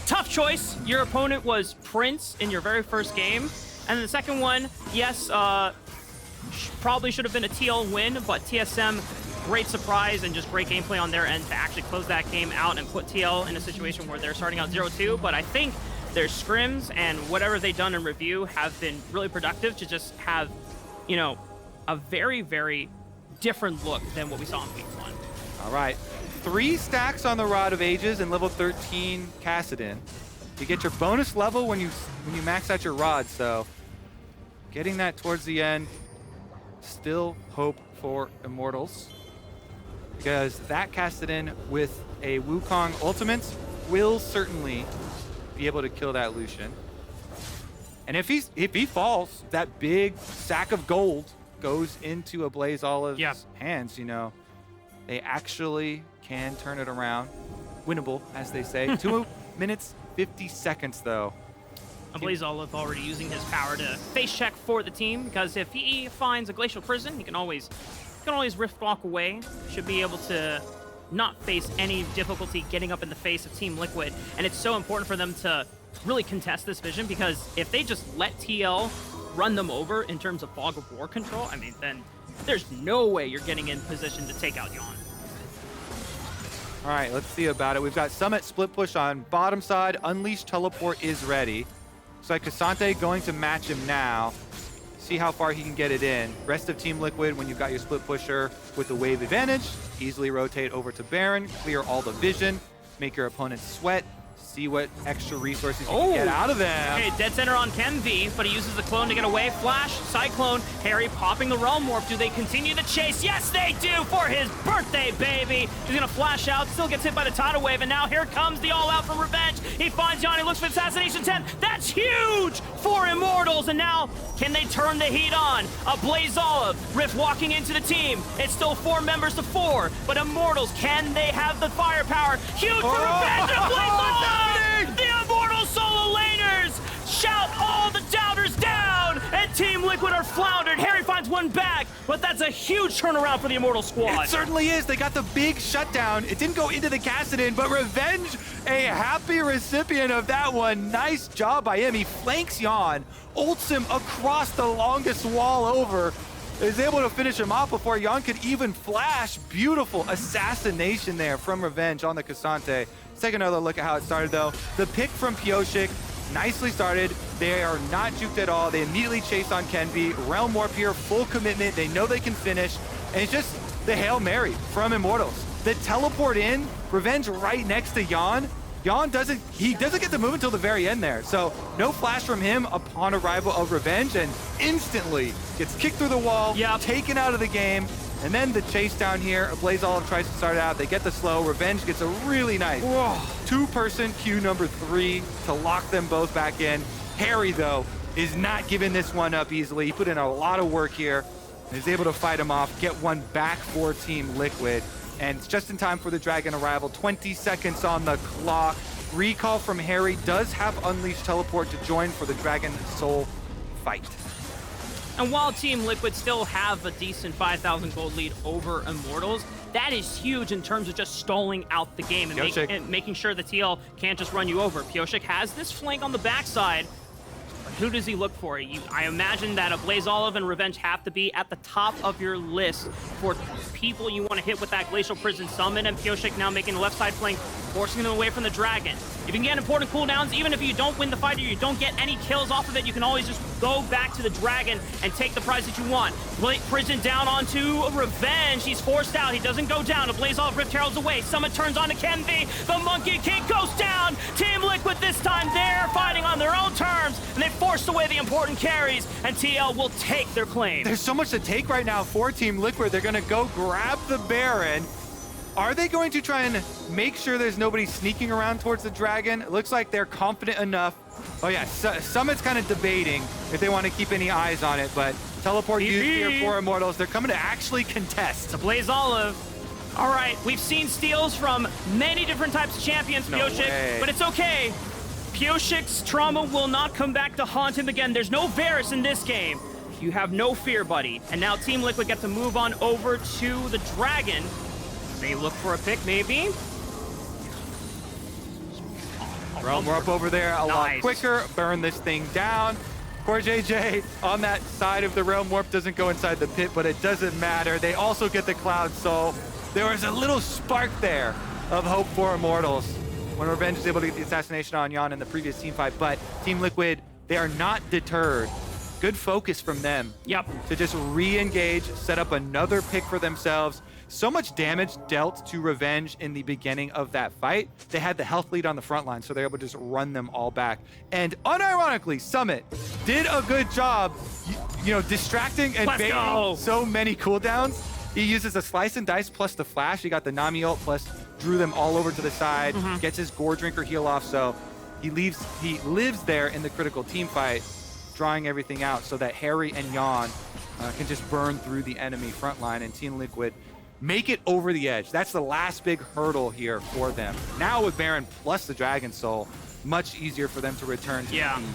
tough choice. Your opponent was Prince in your very first game. And then the second one, yes, probably should have been a TL win, but TSM, great surprise and just great gameplay on their end to actually close that game out and put TL in a situation where they're starting out 0-2. But I think their scrims and whatever they've done in review have been really productive to just have, a very, very different look than what we saw in week 1. All right. 3 stacks on the Rod of Ages and level 13 Kassadin. You get your bonus level when you max out your Rod, so getting that towards the end. Still hope for Immortals, because that Kassadin with a Wukong ultimate will certainly be able to kill that Lucian. And if he falls, that big sack of gold goes into Ablazeolive's hands. They actually can turn it around. Winnable, as they say. 2 minutes, 50 seconds, though. Ablazeolive already using his power to face check for the team, because if he finds a Glacial Prison, he can always rift walk away. Should be able to not face any difficulty getting up in the face of Team Liquid. And it's so important for them to really contest this vision, because if they just let TL run them over in terms of Fog of War control, I mean, then there's no way you're getting in position to take out Yeon. All right, let's see about it. We've got Summit split push on bottom side. Unleash Teleport is ready. Looks like Kassadin going to match him now. See how far he can get it in. Rest of Team Liquid, when you've got your split pusher with the wave advantage, easily rotate over to Baron, clear all the vision, make your opponent sweat, see what extra resources you can get out of them. Okay, dead center on Kenvi, but he uses the clone to get away. Flash, Cyclone, Haeri popping the Realm Warp. Do they continue the chase? Yes, they do for his birthday, baby. He's gonna flash out, still gets hit by the tidal wave, and now here comes the all-out from Revenge. He finds Johnny, looks for the Assassination 10. That's huge for Immortals, and now can they turn the heat on? Ablazeolive, Rift walking into the team. It's still 4 members to 4, but Immortals, can they have the firepower? Huge for Revenge and Ablazeolive! The Immortal solo laners shout all the doubters down, and Team Liquid are floundered. Haeri finds one back, but that's a huge turnaround for the Immortal squad. It certainly is. They got the big shutdown. It didn't go into the Kassadin, but Revenge, a happy recipient of that one. Nice job by him. He flanks Yeon, ults him across the longest wall over, is able to finish him off before Yeon could even flash. Beautiful assassination there from Revenge on the Kassadin. Take another look at how it started, though. The pick from Pyosik, nicely started. They are not juked at all. They immediately chase on Kenvi. Realm Warp here, full commitment. They know they can finish. And it's just the Hail Mary from Immortals. The teleport in, Revenge right next to Yeon. Yeon doesn't get to move until the very end there. So no flash from him upon arrival of Revenge, and instantly gets kicked through the wall, taken out of the game. And then the chase down here, Ablazeolive tries to start out. They get the slow. Revenge gets a really nice two-person Q number 3 to lock them both back in. Haeri, though, is not giving this one up easily. He put in a lot of work here and is able to fight him off, get one back for Team Liquid. And it's just in time for the Dragon arrival. 20 seconds on the clock. Recall from Haeri does have Unleashed Teleport to join for the Dragon Soul fight. And while Team Liquid still have a decent 5,000 gold lead over Immortals, that is huge in terms of just stalling out the game and making sure the TL can't just run you over. Pyosik has this flank on the backside. Who does he look for? I imagine that Ablazeolive and Revenge have to be at the top of your list for people you want to hit with that Glacial Prison Summon, and Pyosik now making the left side flank, forcing them away from the Dragon. You can get important cooldowns, even if you don't win the fight or you don't get any kills off of it, you can always just go back to the Dragon and take the prize that you want. Prison down onto Revenge. He's forced out. He doesn't go down. Ablazeolive Rift Heralds away. Summon turns on to Kenvi. The Monkey King goes down. Team Liquid this time, they're fighting on their own terms, and they forced away the important carries, and TL will take their claim. There's so much to take right now for Team Liquid. They're going to go grab the Baron. Are they going to try and make sure there's nobody sneaking around towards the Dragon? It looks like they're confident enough. Oh yeah, Summit's kind of debating if they want to keep any eyes on it, but teleport used here for Immortals. They're coming to actually contest. Ablazeolive. All right, we've seen steals from many different types of champions, Pyosik, but it's okay. Pyosik's trauma will not come back to haunt him again. There's no Varus in this game. You have no fear, buddy. And now Team Liquid get to move on over to the Dragon. They look for a pick, maybe. Realm Warp over there a lot quicker. Burn this thing down. CoreJJ on that side of the Realm Warp doesn't go inside the pit, but it doesn't matter. They also get the Cloud Soul. There was a little spark there of hope for Immortals when Revenge is able to get the assassination on Yeon in the previous team fight, but Team Liquid, they are not deterred. Good focus from them. To just re-engage, set up another pick for themselves. So much damage dealt to Revenge in the beginning of that fight. They had the health lead on the front line, so they're able to just run them all back. And unironically, Summit did a good job, distracting and baiting so many cooldowns. He uses a slice and dice plus the flash. He got the Nami ult plus drew them all over to the side, gets his Gore Drinker heal off, so he lives there in the critical team fight, drawing everything out so that Haeri and Yeon can just burn through the enemy front line, and Team Liquid make it over the edge. That's the last big hurdle here for them. Now with Baron plus the Dragon Soul, much easier for them to return to the siege.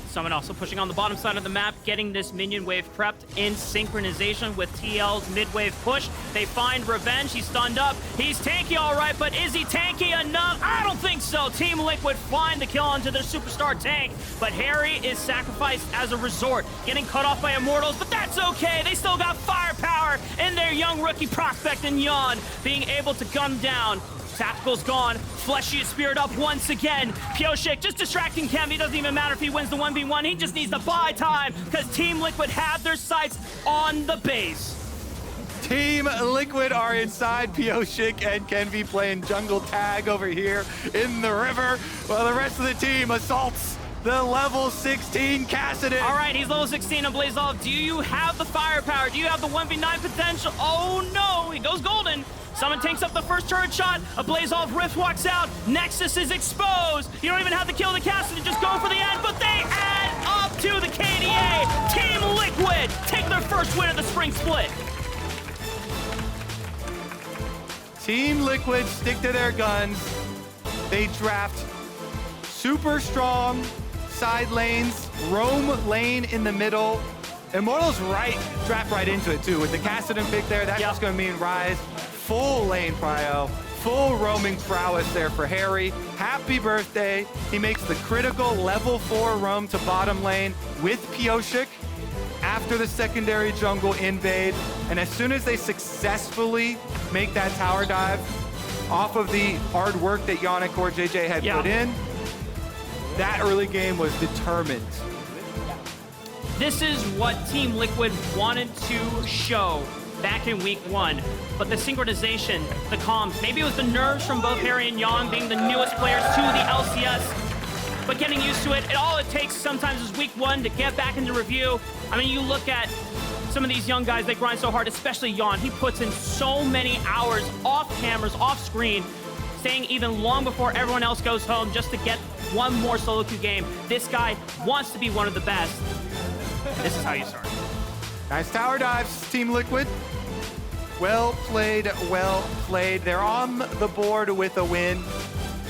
Summon also pushing on the bottom side of the map, getting this minion wave prepped in synchronization with TL's mid-wave push. They find Revenge. He's stunned up. He's tanky all right, but is he tanky enough? I don't think so. Team Liquid find the kill onto their superstar tank, but Haeri is sacrificed as a resort, getting cut off by Immortals, but that's okay. They still got firepower in their young rookie prospect in Yeon, being able to gun down. Tactical's gone. Fleshy is speared up once again. Pyosik just distracting Kenvi. Doesn't even matter if he wins the 1v1. He just needs to buy time because Team Liquid have their sights on the base. Team Liquid are inside. Pyosik and Kenvi playing jungle tag over here in the river, while the rest of the team assaults the level 16 Kassadin. All right, he's level 16 Ablazeolive. Do you have the firepower? Do you have the 1v9 potential? Oh no, he goes golden. Someone tanks up the first turret shot. Ablazeolive Rift walks out. Nexus is exposed. You don't even have to kill the Kassadin, just go for the end, but they add up to the KDA. Team Liquid take their first win of the Spring Split. Team Liquid stick to their guns. They draft super strong side lanes, roam lane in the middle. Immortals draft right into it too. With the Kassadin pick there, that's just gonna mean Ryze. Full lane prio, full roaming prowess there for Haeri. Happy birthday. He makes the critical level 4 roam to bottom lane with Pyosik after the secondary jungle invade. And as soon as they successfully make that tower dive off of the hard work that Yeon and CoreJJ had put in, that early game was determined. This is what Team Liquid wanted to show back in week 1. But the synchronization, the comms, maybe it was the nerves from both Haeri and Yeon being the newest players to the LCS, but getting used to it. All it takes sometimes is week 1 to get back into review. I mean, you look at some of these young guys, they grind so hard, especially Yeon. He puts in so many hours off cameras, off screen, staying even long before everyone else goes home just to get one more solo queue game. This guy wants to be one of the best. This is how you start. Nice tower dives, Team Liquid. Well played, well played. They're on the board with a win.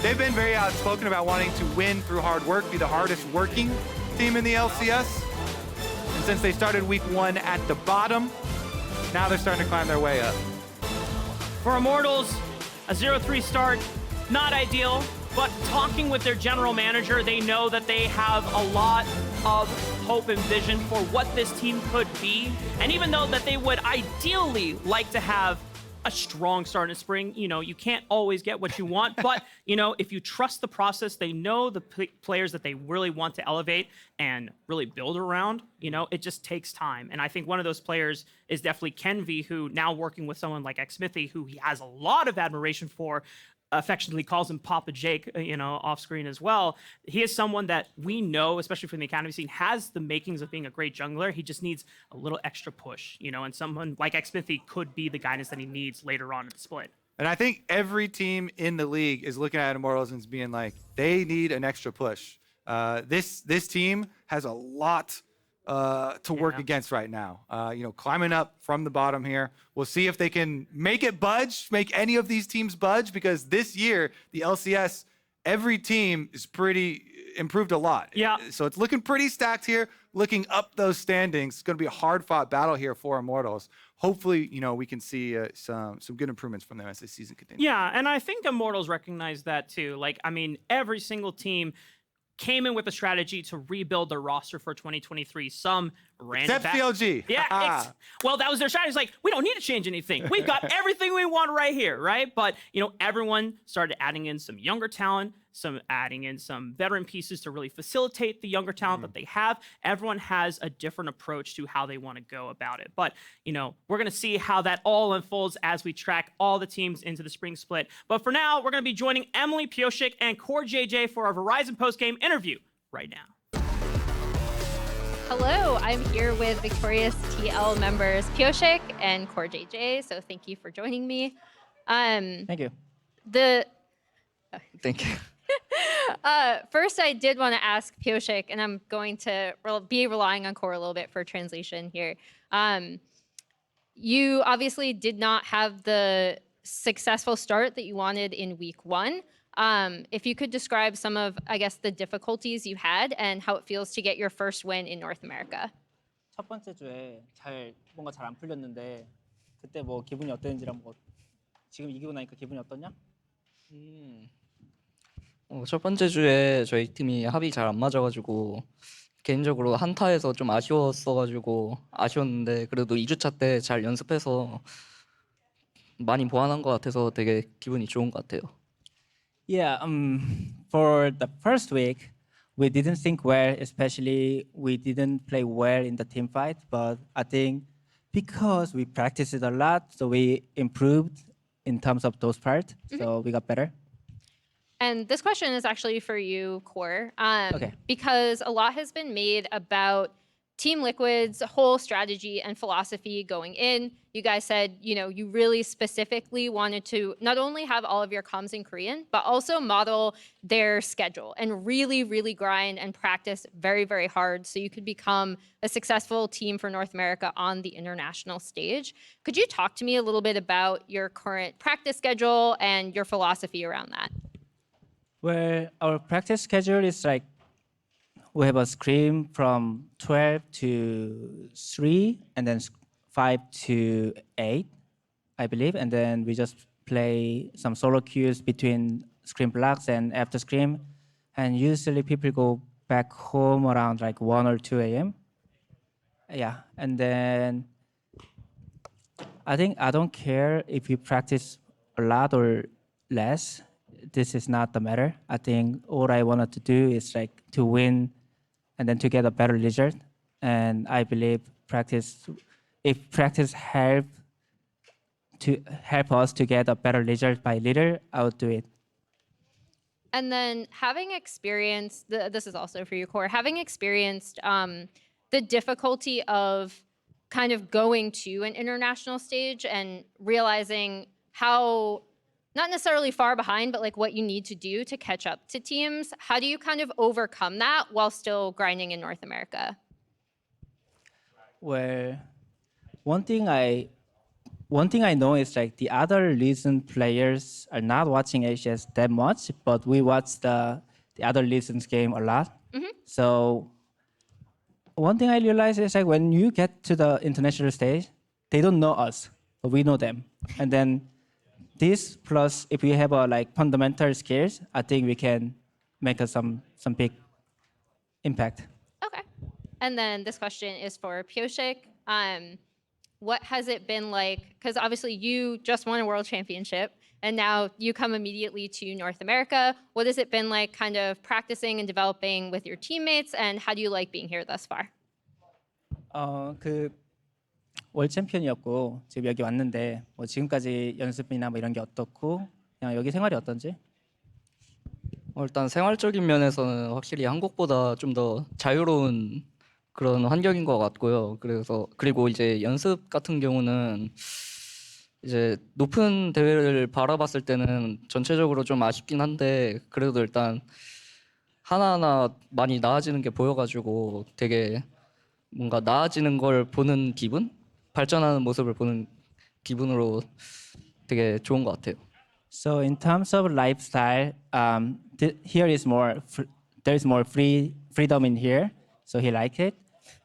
They've been very outspoken about wanting to win through hard work, be the hardest working team in the LCS. And since they started week 1 at the bottom, now they're starting to climb their way up. For Immortals, a 0-3 start, not ideal, but talking with their general manager, they know that they have a lot of hope and vision for what this team could be. And even though that they would ideally like to have a strong start in spring, you know, you can't always get what you want, but, you know, if you trust the process, they know the players that they really want to elevate and really build around, you know, it just takes time. And I think one of those players is definitely Kenvi, who now working with someone like Xmithy, who he has a lot of admiration for, affectionately calls him Papa Jake, you know, off screen as well. He is someone that we know, especially from the academy scene, has the makings of being a great jungler. He just needs a little extra push, you know, and someone like Xmithy could be the guidance that he needs later on in the split. And I think every team in the league is looking at Immortals and being like, they need an extra push. This team has a lot to work against right now. You know, climbing up from the bottom here. We'll see if they can make it budge, make any of these teams budge, because this year, the LCS, every team is pretty improved a lot. Yeah. So it's looking pretty stacked here, looking up those standings. It's going to be a hard-fought battle here for Immortals. Hopefully, you know, we can see some good improvements from them as the season continues. Yeah, and I think Immortals recognize that too. Like, I mean, every single team came in with a strategy to rebuild their roster for 2023. Some ran Except CLG. Yeah. Well, that was their strategy. It's like, we don't need to change anything. We've got everything we want right here, right? But, you know, everyone started adding in some younger talent, adding in some veteran pieces to really facilitate the younger talent that they have. Everyone has a different approach to how they want to go about it. But, you know, we're going to see how that all unfolds as we track all the teams into the spring split. But for now, we're going to be joining Emily, Pyosik, and CoreJJ for our Verizon postgame interview right now. Hello, I'm here with victorious TL members Pyosik and CoreJJ, so thank you for joining me. Thank you. Thank you. First, I did want to ask Pyosik, and I'm going to be relying on Core a little bit for translation here. You obviously did not have the successful start that you wanted in week 1. If you could describe some of, I guess, the difficulties you had and how it feels to get your first win in North America. 첫 번째 주에 뭔가 잘 안 풀렸는데 그때 뭐 기분이 어땠는지 한번 지금 이기고 나니까 기분이 어떠냐? 첫 번째 주에 저희 팀이 합이 잘 안 맞아가지고 개인적으로 한타에서 좀 아쉬웠는데 그래도 2주차 때 잘 연습해서 많이 보완한 것 같아서 되게 기분이 좋은 것 같아요. Yeah, for the first week, we didn't think well, especially we didn't play well in the team fight, but I think because we practiced a lot, so we improved in terms of those parts, so we got better. And this question is actually for you, Core, Okay. because a lot has been made about Team Liquid's whole strategy and philosophy going in. You guys said, you know, you really specifically wanted to not only have all of your comms in Korean, but also model their schedule and really, really grind and practice very, very hard so you could become a successful team for North America on the international stage. Could you talk to me a little bit about your current practice schedule and your philosophy around that? Well, our practice schedule is like we have a scrim from 12 to 3 and then 5 to 8, I believe. And then we just play some solo queues between scrim blocks and after scrim. And usually people go back home around like 1 or 2 a.m. Yeah, and then I think I don't care if you practice a lot or less. This is not the matter. I think all I wanted to do is like to win and then to get a better result. And I believe if practice help us to get a better result by little, I would do it. And then having experienced, this is also for you, Core, having experienced the difficulty of kind of going to an international stage and realizing how, not necessarily far behind, but like what you need to do to catch up to teams. How do you kind of overcome that while still grinding in North America? Well, one thing I know is like the other recent players are not watching LCS that much, but we watch the other recent game a lot. So one thing I realized is like when you get to the international stage, they don't know us, but we know them. And then this plus if we have a like fundamental skills, I think we can make some big impact. Okay. And then this question is for Pyosik. What has it been like? Because obviously you just won a world championship and now you come immediately to North America. What has it been like kind of practicing and developing with your teammates, and how do you like being here thus far? 그 월 챔피언이었고 지금 여기 왔는데 뭐 지금까지 연습이나 뭐 이런 게 어떻고 그냥 여기 생활이 어떤지? 일단 생활적인 면에서는 확실히 한국보다 좀 더 자유로운 그런 환경인 것 같고요. 그리고 이제 연습 같은 경우는 이제 높은 대회를 바라봤을 때는 전체적으로 좀 아쉽긴 한데 그래도 일단 하나하나 많이 나아지는 게 보여가지고 되게 뭔가 나아지는 걸 보는 기분? 발전하는 모습을 보는 기분으로 되게 좋은 것 같아요. So in terms of lifestyle, here is more there is more freedom in here, so he liked it.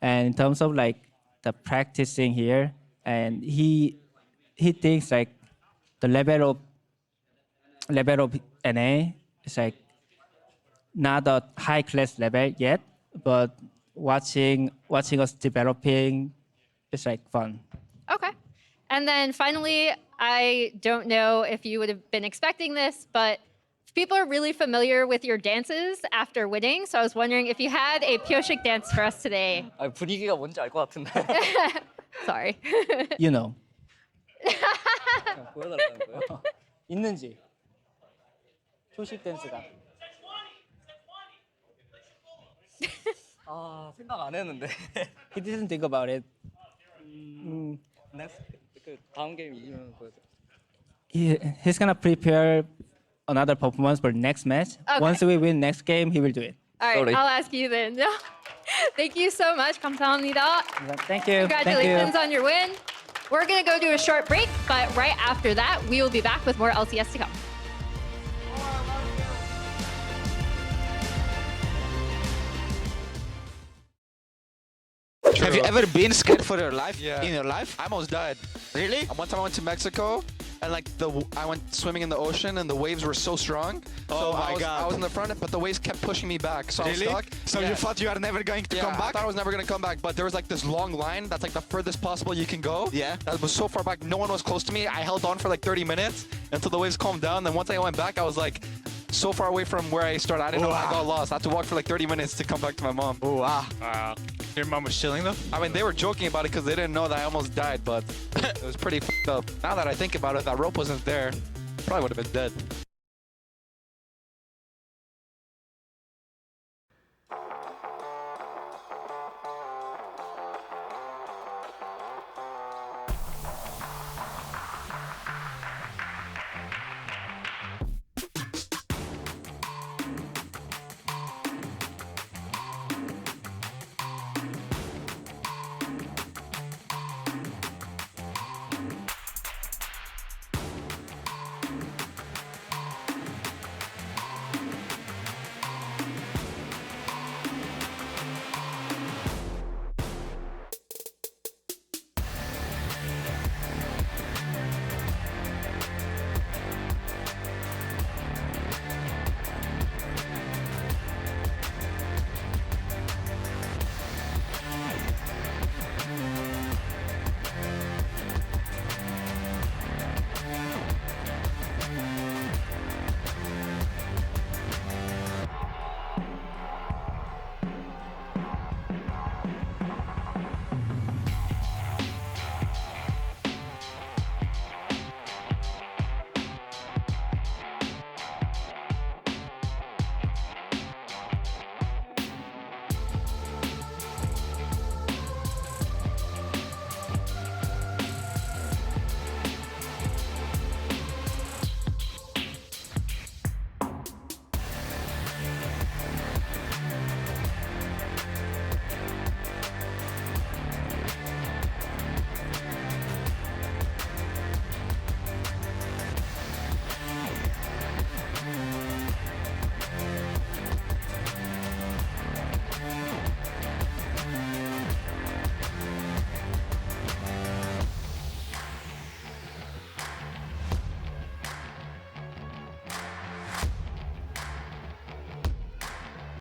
And in terms of like the practicing here, and he thinks like the level of NA is like not a high class level yet, but watching us developing is like fun. Okay. And then finally, I don't know if you would have been expecting this, but people are really familiar with your dances after winning. So I was wondering if you had a Pyosik dance for us today. 분위기가 뭔지 알 것 같은데. Sorry. You know. 보여달라는 거예요? 있는지. 표식 댄스가. 생각 안 했는데. He didn't think about it. 그 다음 게임 이기면 보여줘. He's gonna prepare another performance for next match. Okay. Once we win next game, he will do it. All right, Sorry. I'll ask you then. Thank you so much. 감사합니다. Thank you. Congratulations on your win. We're going to go to a short break, but right after that, we will be back with more LCS to come. Have you ever been scared for your life? Yeah. In your life? I almost died. Really? One time I went to Mexico, and like I went swimming in the ocean, and the waves were so strong. Oh my God. I was in the front, but the waves kept pushing me back, so Really? I was stuck. So you thought you are never going to come I back? thought I was never gonna come back, but there was like this long line that's like the furthest possible you can go. Yeah. That was so far back, no one was close to me. I held on for like 30 minutes until the waves calmed down. Then once I went back, I was like so far away from where I started. I didn't know I got lost. I had to walk for like 30 minutes to come back to my mom. Oh wow. Your mom was chilling though? I mean, they were joking about it because they didn't know that I almost died, but it was pretty f***ed up. Now that I think about it, if that rope wasn't there, probably would have been dead.